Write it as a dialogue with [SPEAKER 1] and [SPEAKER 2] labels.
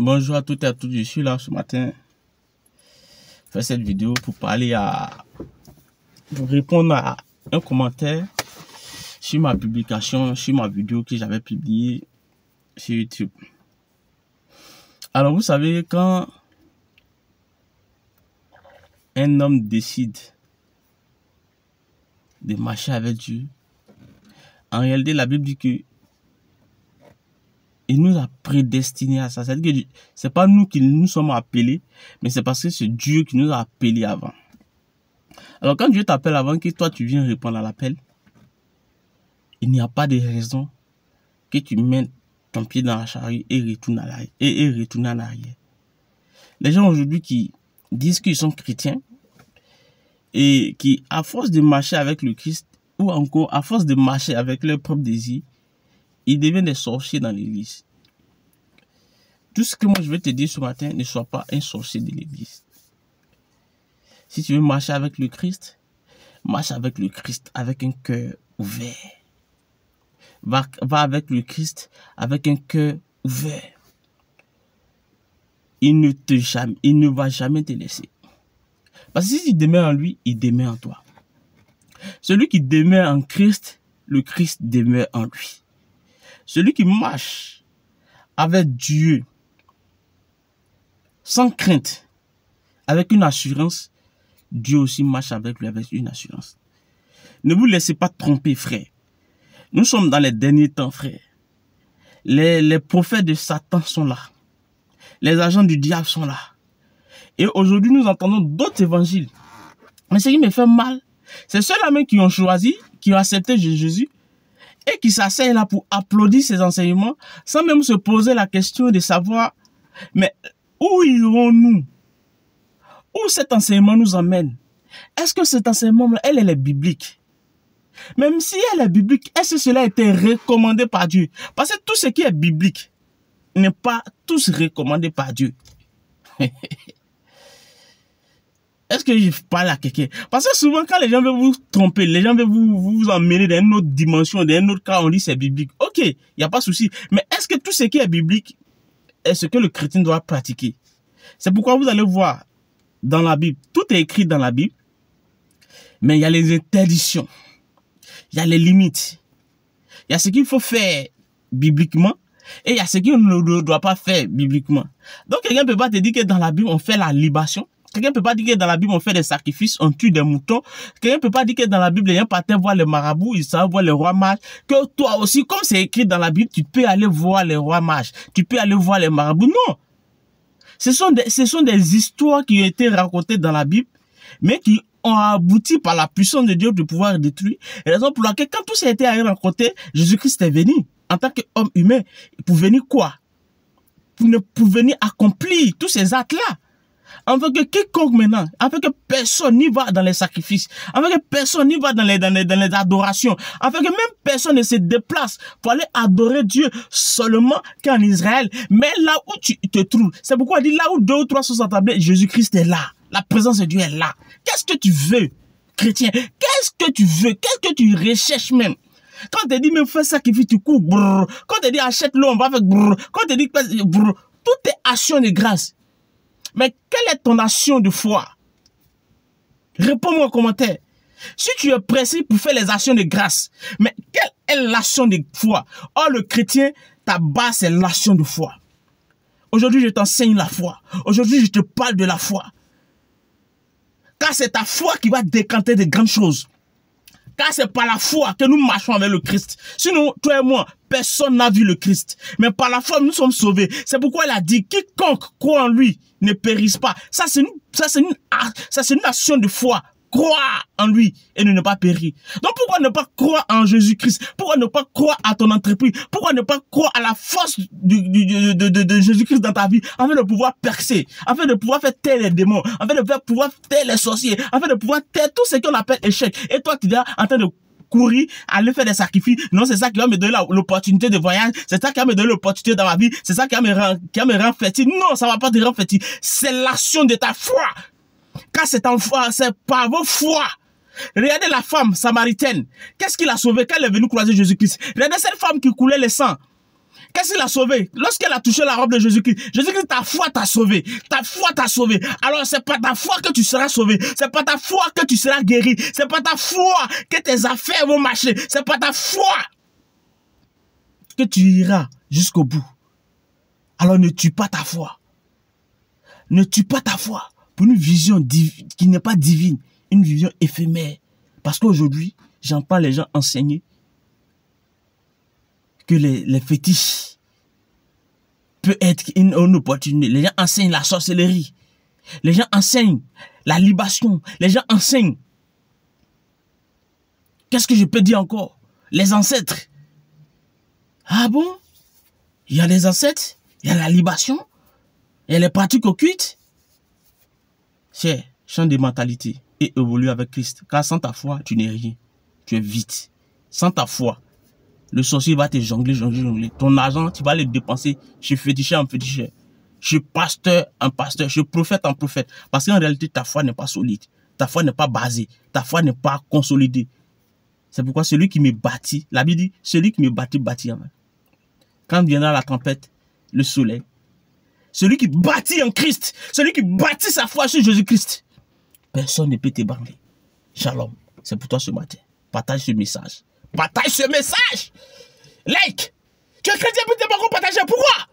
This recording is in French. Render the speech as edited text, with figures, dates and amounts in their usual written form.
[SPEAKER 1] Bonjour à toutes et à tous, je suis là ce matin faire cette vidéo pour répondre à un commentaire sur ma publication, sur ma vidéo que j'avais publiée sur YouTube. Alors vous savez, quand un homme décide de marcher avec Dieu, en réalité la Bible dit que il nous a prédestinés à ça. C'est-à-dire que c'est pas nous qui nous sommes appelés, mais c'est parce que c'est Dieu qui nous a appelés avant. Alors quand Dieu t'appelle avant que toi tu viennes répondre à l'appel, il n'y a pas de raison que tu mettes ton pied dans la charrue et retournes en arrière. Les gens aujourd'hui qui disent qu'ils sont chrétiens et qui, à force de marcher avec le Christ, ou encore à force de marcher avec leur propre désir, ils deviennent des sorciers dans l'église. Tout ce que moi je vais te dire ce matin, ne sois pas un sorcier de l'église. Si tu veux marcher avec le Christ, marche avec le Christ avec un cœur ouvert. Va avec le Christ avec un cœur ouvert. Il ne va jamais te laisser. Parce que si tu demeures en lui, il demeure en toi. Celui qui demeure en Christ, le Christ demeure en lui. Celui qui marche avec Dieu, sans crainte, avec une assurance, Dieu aussi marche avec lui avec une assurance. Ne vous laissez pas tromper, frère. Nous sommes dans les derniers temps, frère. Les prophètes de Satan sont là. Les agents du diable sont là. Et aujourd'hui, nous entendons d'autres évangiles. Mais ce qui me fait mal, c'est ceux-là qui ont choisi, qui ont accepté Jésus, et qui s'asseyent là pour applaudir ses enseignements, sans même se poser la question de savoir, mais où irons-nous? Où cet enseignement nous emmène? Est-ce que cet enseignement, elle est biblique? Même si elle est biblique, est-ce que cela a été recommandé par Dieu? Parce que tout ce qui est biblique n'est pas tous recommandé par Dieu. Est-ce que je parle à quelqu'un? Parce que souvent, quand les gens veulent vous tromper, les gens veulent vous emmener dans une autre dimension, dans un autre cas, on dit c'est biblique. Ok, il n'y a pas de souci. Mais est-ce que tout ce qui est biblique est ce que le chrétien doit pratiquer? C'est pourquoi vous allez voir dans la Bible, tout est écrit dans la Bible, mais il y a les interdictions, il y a les limites, il y a ce qu'il faut faire bibliquement et il y a ce qu'on ne doit pas faire bibliquement. Donc, quelqu'un ne peut pas te dire que dans la Bible, on fait la libation. Quelqu'un ne peut pas dire que dans la Bible, on fait des sacrifices, on tue des moutons. Quelqu'un ne peut pas dire que dans la Bible, les gens partent voir les marabouts, ils savent voir les rois mages. Que toi aussi, comme c'est écrit dans la Bible, tu peux aller voir les rois mages. Tu peux aller voir les marabouts. Non. Ce sont des histoires qui ont été racontées dans la Bible, mais qui ont abouti par la puissance de Dieu de pouvoir détruire. Et raison pour laquelle, quand tout ça a été raconté, Jésus-Christ est venu en tant qu'homme humain. Pour venir quoi? Pour venir accomplir tous ces actes-là. Afin que quiconque maintenant, afin que personne n'y va dans les sacrifices, afin que personne n'y va dans les adorations, afin que même personne ne se déplace pour aller adorer Dieu seulement qu'en Israël, mais là où tu te trouves. C'est pourquoi il dit là où 2 ou 3 sont assemblés, Jésus-Christ est là. La présence de Dieu est là. Qu'est-ce que tu veux, chrétien? Qu'est-ce que tu veux? Qu'est-ce que tu recherches même? Quand on te dit même fais sacrifice, tu cours, brrr. Quand on te dit achète l'eau, on va faire brrr. Quand on te dit brrr. Tout est action de grâce. Mais quelle est ton action de foi? Réponds-moi en commentaire. Si tu es pressé pour faire les actions de grâce, mais quelle est l'action de foi? Oh, le chrétien, ta base, c'est l'action de foi. Aujourd'hui, je t'enseigne la foi. Aujourd'hui, je te parle de la foi. Car c'est ta foi qui va décanter de grandes choses. Car c'est par la foi que nous marchons avec le Christ. Sinon, toi et moi, personne n'a vu le Christ. Mais par la foi, nous sommes sauvés. C'est pourquoi il a dit, quiconque croit en lui ne périsse pas. Ça, c'est une action de foi. Croire en lui et ne pas périr. Donc, pourquoi ne pas croire en Jésus-Christ? Pourquoi ne pas croire à ton entreprise? Pourquoi ne pas croire à la force de Jésus-Christ dans ta vie, afin de pouvoir percer, afin de pouvoir faire taire les démons, afin de pouvoir taire les sorciers, afin de pouvoir taire tout ce qu'on appelle échec. Et toi, tu es en train de courir, aller faire des sacrifices. Non, c'est ça qui va me donner l'opportunité de voyage. C'est ça qui va me donner l'opportunité dans ma vie. C'est ça qui va me rendre fertile. Non, ça va pas te rendre fertile. C'est l'action de ta foi. Car c'est par vos foi. Regardez la femme samaritaine. Qu'est-ce qui l'a sauvée quand elle est venue croiser Jésus-Christ? Regardez cette femme qui coulait le sang. Qu'est-ce qu'il a sauvé? Lorsqu'elle a touché la robe de Jésus-Christ, Jésus-Christ, ta foi t'a sauvé. Ta foi t'a sauvé. Alors, c'est pas ta foi que tu seras sauvé. C'est pas ta foi que tu seras guéri. C'est pas ta foi que tes affaires vont marcher. C'est pas ta foi que tu iras jusqu'au bout. Alors, ne tue pas ta foi. Ne tue pas ta foi pour une vision qui n'est pas divine. Une vision éphémère. Parce qu'aujourd'hui, j'entends les gens enseigner que les fétiches peut être une opportunité. Les gens enseignent la sorcellerie. Les gens enseignent la libation. Les gens enseignent. Qu'est-ce que je peux dire encore? Les ancêtres. Ah bon? Il y a les ancêtres, il y a la libation, il y a les pratiques occultes. C'est change de mentalité et évolue avec Christ. Car sans ta foi, tu n'es rien. Tu es vide. Sans ta foi, le sorcier va te jongler. Ton argent, tu vas le dépenser chez féticheur en féticheur, chez pasteur en pasteur, chez prophète en prophète. Parce qu'en réalité, ta foi n'est pas solide. Ta foi n'est pas basée. Ta foi n'est pas consolidée. C'est pourquoi celui qui me bâtit, la Bible dit, celui qui me bâtit, bâtit en main. Quand viendra la tempête, le soleil, celui qui bâtit en Christ, celui qui bâtit sa foi sur Jésus-Christ, personne ne peut t'ébranler. Shalom. C'est pour toi ce matin. Partage ce message. Partage ce message. Like. Tu es chrétien, puis tu n'es pas encore partagé. Pourquoi?